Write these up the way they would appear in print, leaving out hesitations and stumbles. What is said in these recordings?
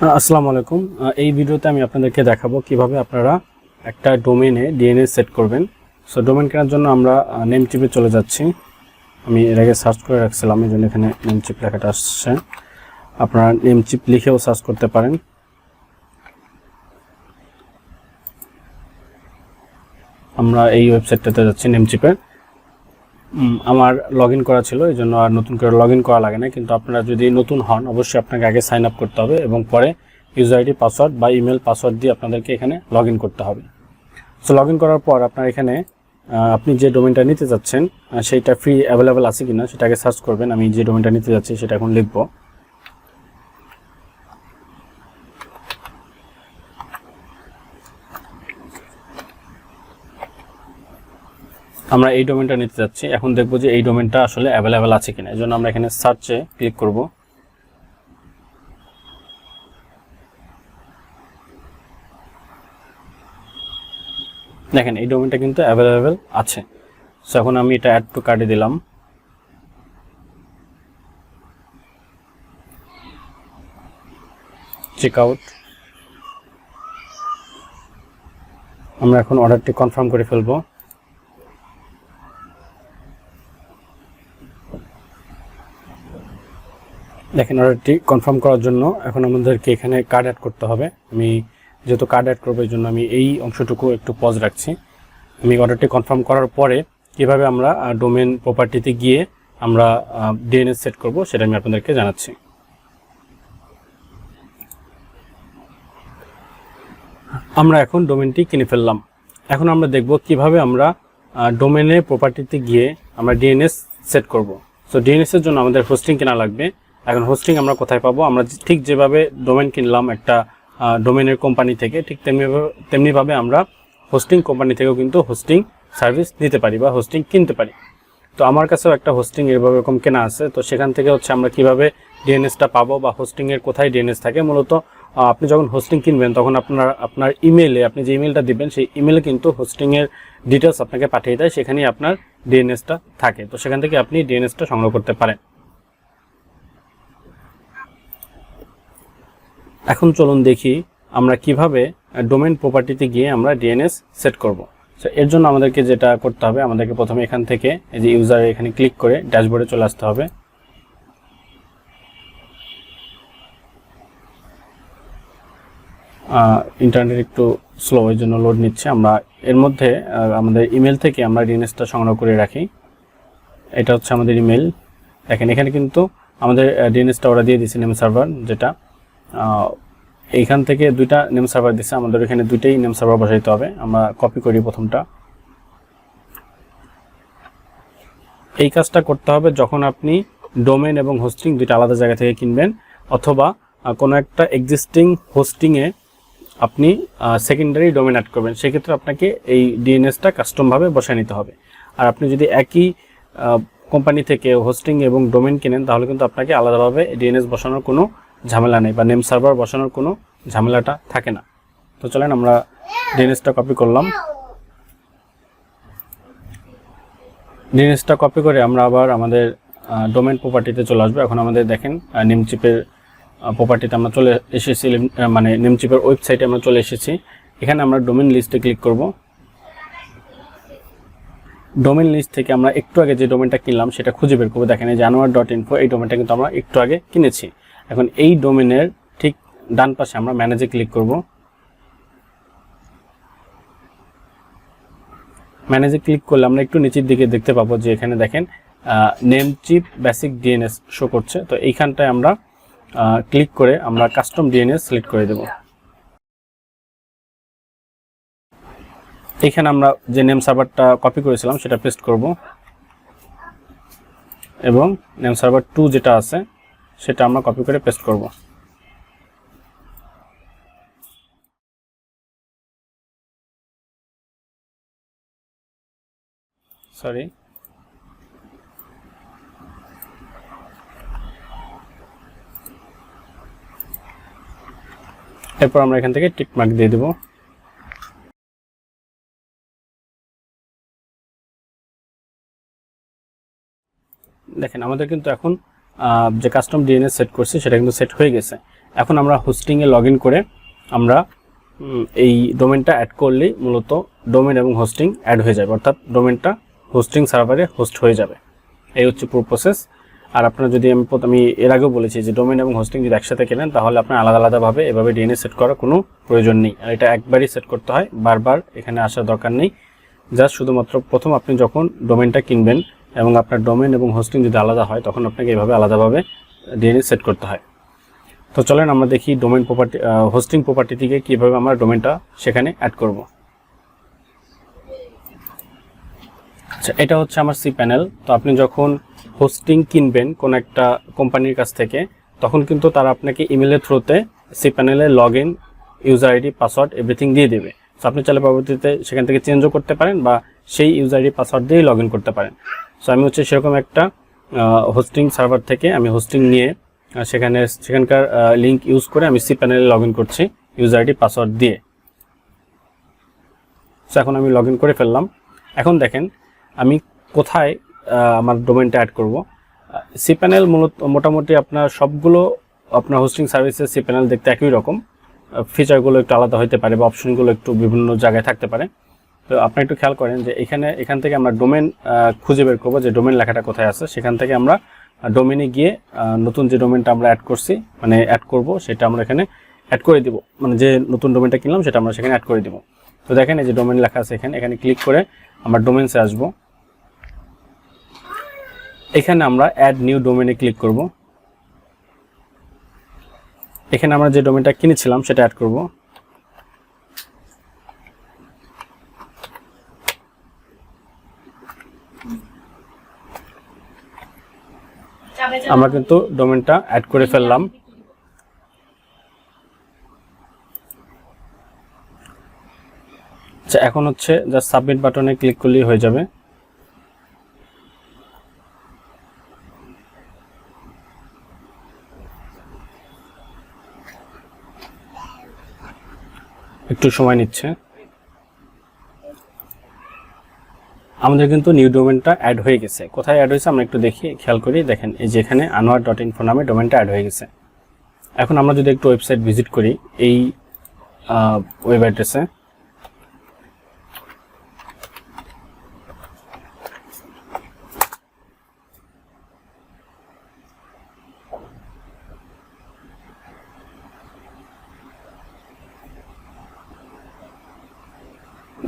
আসসালামু আলাইকুম। এই ভিডিওতে আমি আপনাদেরকে দেখাবো কিভাবে আপনারা একটা ডোমেইনে ডিএনএস সেট করবেন। সো ডোমেইন কেনার জন্য আমরা নেমচিপে চলে যাচ্ছি। আমি এর আগে সার্চ করে রাখছিলাম, এই জন্য এখানে নেমচিপ লেখাটা আসছে। আপনারা নেমচিপ লিখেও সার্চ করতে পারেন। আমরা এই ওয়েবসাইটটাতে যাচ্ছি নেমচিপে। আমার লগ ইন করা ছিল, এই জন্য আর নতুন করে লগ ইন করা লাগে না। কিন্তু আপনারা যদি নতুন হন অবশ্যই আপনাকে আগে সাইন আপ করতে হবে এবং পরে ইউজার আইডি পাসওয়ার্ড বা ইমেল পাসওয়ার্ড দিয়ে আপনাদেরকে এখানে লগ ইন করতে হবে। সো লগ ইন করার পর আপনার এখানে আপনি যে ডোমেইনটা নিতে যাচ্ছেন সেইটা ফ্রি অ্যাভেলেবেল আছে কিনা সেটা আগে সার্চ করবেন। আমি যে ডোমেইনটা নিতে যাচ্ছি সেটা এখন লিখব। আমরা এই ডোমেইনটা নিতে যাচ্ছি, এখন দেখব যে এই ডোমেইনটা আসলে অ্যাভেলেবেল আছে কিনা। এই জন্য আমরা এখানে সার্চে ক্লিক করব। দেখেন এই ডোমেইনটা কিন্তু অ্যাভেলেবেল আছে। সো এখন আমি এটা অ্যাড টু কার্টে দিলাম। Check out. আমরা এখন অর্ডারটি কনফার্ম করে ফেলবো। দেখেন অর্ডারটি কনফার্ম করার জন্য এখন আমাদেরকে এখানে কার্ড অ্যাড করতে হবে। আমি যেহেতু কার্ড অ্যাড করবো এই জন্য আমি এই অংশটুকু একটু পজ রাখছি। আমি অর্ডারটি কনফার্ম করার পরে কিভাবে আমরা ডোমেন প্রপার্টিতে গিয়ে আমরা ডিএনএস সেট করব সেটা আমি আপনাদেরকে জানাচ্ছি। আমরা এখন ডোমেনটি কিনে ফেললাম। এখন আমরা দেখব কিভাবে আমরা ডোমেনের প্রপার্টিতে গিয়ে আমরা ডিএনএস সেট করব। সো ডিএনএস এর জন্য আমাদের হোস্টিং কেনা লাগবে। এখন হোস্টিং আমরা কোথায় পাবো? আমরা ঠিক যেভাবে ডোমেন কিনলাম একটা ডোমেনের কোম্পানি থেকে, ঠিক তেমনিভাবে আমরা হোস্টিং কোম্পানি থেকেও কিন্তু হোস্টিং সার্ভিস নিতে পারি বা হোস্টিং কিনতে পারি। তো আমার কাছেও একটা হোস্টিং এরকম কেনা আছে। তো সেখান থেকে আমরা কিভাবে ডিএনএসটা পাবো বা হোস্টিংয়ের কোথায় ডিএনএস থাকে। মূলত আপনি যখন হোস্টিং কিনবেন তখন আপনার ইমেইলে আপনি যে ইমেলটা দিবেন সেই ইমেলে কিন্তু হোস্টিংয়ের ডিটেলস আপনাকে পাঠিয়ে দেয়, সেখানেই আপনার ডিএনএসটা থাকে। তো সেখান থেকে আপনি ডিএনএসটা সংগ্রহ করতে পারেন। এখন চলুন দেখি আমরা কিভাবে ডোমেন প্রপার্টিতে গিয়ে আমরা ডিএনএস সেট করব। সো এর জন্য আমাদেরকে যেটা করতে হবে, আমাদেরকে প্রথমে এখান থেকে এই যে ইউজারে এখানে ক্লিক করে ড্যাশবোর্ডে চলে আসতে হবে। ইন্টারনেট একটু স্লো, এই জন্য লোড নিচ্ছে। আমরা এর মধ্যে আমাদের ইমেল থেকে আমরা ডিএনএসটা সংগ্রহ করে রাখি। এটা হচ্ছে আমাদের ইমেল। দেখেন এখানে কিন্তু আমাদের ডিএনএসটা ওরা দিয়ে দিচ্ছে, নেম সার্ভার, যেটা এইখান থেকে দুইটা নেম সার্ভার দিচ্ছে। আমাদের এখানে দুইটাই নেম সার্ভার বসাইতে হবে। আমরা কপি করি প্রথমটা। এই কাজটা করতে হবে যখন আপনি ডোমেন এবং হোস্টিং দুইটা আলাদা জায়গা থেকে কিনবেন, অথবা কোনো একটা এক্সিস্টিং হোস্টিংয়ে আপনি সেকেন্ডারি ডোমেন অ্যাড করবেন। সেক্ষেত্রে আপনাকে এই ডিএনএসটা কাস্টমভাবে বসায় নিতে হবে। আর আপনি যদি একই কোম্পানি থেকে হোস্টিং এবং ডোমেন কিনেন তাহলে কিন্তু আপনাকে আলাদাভাবে ডিএনএস বসানোর কোনো ঝামেলা নেই বা নেম সার্ভার বসানোর কোনো ঝামেলাটা থাকে না। তো চলেন আমরা ডিএনএসটা কপি করলাম। ডিএনএসটা কপি করে আমরা আবার আমাদের ডোমেন প্রপার্টিতে চলে আসবো। এখন আমাদের দেখেন নেমচিপের প্রপার্টিতে আমরা চলে এসেছি, মানে নেমচিপের ওয়েবসাইটে আমরা চলে এসেছি। এখানে আমরা ডোমেন লিস্টে ক্লিক করব। ডোমেন লিস্ট থেকে আমরা একটু আগে যে ডোমেনটা কিনলাম সেটা খুঁজে বের করবো। দেখেন এই januar.info, এই ডোমেনটা কিন্তু আমরা একটু আগে কিনেছি। এখন এই ডোমেনের ঠিক ডান পাশে আমরা ম্যানেজে ক্লিক করব। ম্যানেজে ক্লিক করলে আমরা একটু নিচের দিকে দেখতে পাবো যে এখানে দেখেন নেমচিপ বেসিক ডিএনএস শো করছে। তো এইখানটায় আমরা ক্লিক করে আমরা কাস্টম ডিএনএস সিলেক্ট করে দেব। এখানে আমরা যে নেম সার্ভারটা কপি করেছিলাম সেটা পেস্ট করব এবং নেম সার্ভার 2 যেটা আছে সেটা আমরা কপি করে পেস্ট করব। সরি, এরপর আমরা এখান থেকে টিক মার্ক দিয়ে দেব। দেখেন আমাদের কিন্তু এখন যে কাস্টম ডিএনএস সেট করছি সেটা কিন্তু সেট হয়ে গেছে। এখন আমরা হোস্টিংয়ে লগ ইন করে আমরা এই ডোমেনটা অ্যাড করলেই মূলত ডোমেন এবং হোস্টিং অ্যাড হয়ে যাবে, অর্থাৎ ডোমেনটা হোস্টিং সার্ভারে হোস্ট হয়ে যাবে। এই হচ্ছে পুরো প্রসেস। আর আপনারা যদি আমি এর আগেও বলেছি যে ডোমেন এবং হোস্টিং যদি একসাথে কেনেন তাহলে আপনার আলাদা আলাদাভাবে এভাবে ডিএনএস সেট করার কোনো প্রয়োজন নেই। আর এটা একবারই সেট করতে হয়, বারবার এখানে আসার দরকার নেই। জাস্ট শুধুমাত্র প্রথম আপনি যখন ডোমেনটা কিনবেন এবং আপনার ডোমেন এবং হোস্টিং যদি আলাদা হয় তখন আপনাকে এইভাবে আলাদাভাবে ডিএনএস সেট করতে হয়। তো চলেন আমরা দেখি ডোমেন প্রপার্টি হোস্টিং প্রপার্টি থেকে কীভাবে আমরা ডোমেনটা সেখানে অ্যাড করব। আচ্ছা, এটা হচ্ছে আমার সি প্যানেল। তো আপনি যখন হোস্টিং কিনবেন কোনো একটা কোম্পানির কাছ থেকে তখন কিন্তু তারা আপনাকে ইমেলের থ্রুতে সি প্যানেলে log in, user ID, password everything দিয়ে দেবে। সো আপনি চাইলে পরবর্তীতে সেখান থেকে চেঞ্জও করতে পারেন বা সেই ইউজার আইডি পাসওয়ার্ড দিয়েই লগ ইন করতে পারেন। সো আমি হচ্ছে সেরকম একটা হোস্টিং সার্ভার থেকে আমি হোস্টিং নিয়ে সেখানকার লিঙ্ক ইউজ করে আমি সি প্যানেলে লগ ইন করছি ইউজার আইডি পাসওয়ার্ড দিয়ে। সো এখন আমি লগ ইন করে ফেললাম। এখন দেখেন আমি কোথায় আমার ডোমেনটা অ্যাড করব। সি প্যানেল মোটামুটি আপনার সবগুলো আপনার হোস্টিং সার্ভিসের সি প্যানেল দেখতে একই রকম, ফিচারগুলো একটু আলাদা হতে পারে বা অপশনগুলো একটু বিভিন্ন জায়গায় থাকতে পারে। তো আপনি একটু খেয়াল করেন যে এখান থেকে আমরা ডোমেন খুঁজে বের করবো, যে ডোমেন লেখাটা কোথায় আছে। সেখান থেকে আমরা ডোমেনে গিয়ে নতুন যে ডোমেনটা আমরা অ্যাড করছি মানে অ্যাড করব সেটা আমরা এখানে অ্যাড করে দিব, মানে যে নতুন ডোমেনটা কিনলাম সেটা আমরা সেখানে অ্যাড করে দিব। তো দেখেন এই যে ডোমেন লেখা আছে এখানে ক্লিক করে আমরা ডোমেনসে আসবো। এখানে আমরা অ্যাড নিউ ডোমেনে ক্লিক করব। এখানে আমরা যে ডোমেনটা কিনেছিলাম সেটা অ্যাড করব। আমরা কিন্তু ডোমেনটা অ্যাড করে ফেললাম। আচ্ছা, এখন হচ্ছে জাস্ট সাবমিট বাটনে ক্লিক করলেই হয়ে যাবে। একটু সময় নিচ্ছে। আমাদের কিন্তু নিউ ডোমেনটা অ্যাড হয়ে গেছে। কোথায় অ্যাড হয়েছে আমরা একটু দেখি, খেয়াল করি। দেখেন এই যে এখানে anwar.info নামে ডোমেনটা অ্যাড হয়ে গেছে। এখন আমরা যদি একটু ওয়েবসাইট ভিজিট করি এই ওয়েব অ্যাড্রেসে,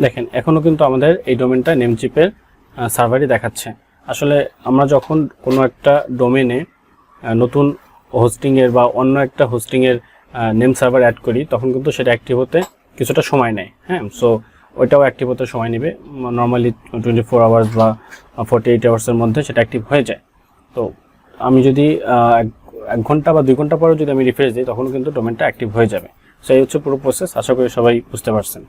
দেখেন এখনো কিন্তু আমাদের এই ডোমেনটা নেমচিপের সার্ভারই দেখাচ্ছে। আসলে আমরা যখন কোনো একটা ডোমেনে নতুন হোস্টিংয়ের বা অন্য একটা হোস্টিংয়ের নেম সার্ভার অ্যাড করি তখন কিন্তু সেটা অ্যাক্টিভ হতে কিছুটা সময় নেয়। হ্যাঁ, সো ওইটাও অ্যাক্টিভ হতে সময় নেবে। নর্মালি 24 আওয়ার্স বা 48 আওয়ার্সের মধ্যে সেটা অ্যাক্টিভ হয়ে যায়। তো আমি যদি 1 ঘন্টা বা 2 ঘন্টা পরে যদি আমি রিফ্রেশ দিই তখন কিন্তু ডোমেনটা অ্যাক্টিভ হয়ে যাবে। সো এই হচ্ছে পুরো প্রসেস। আশা করি সবাই বুঝতে পারছেন।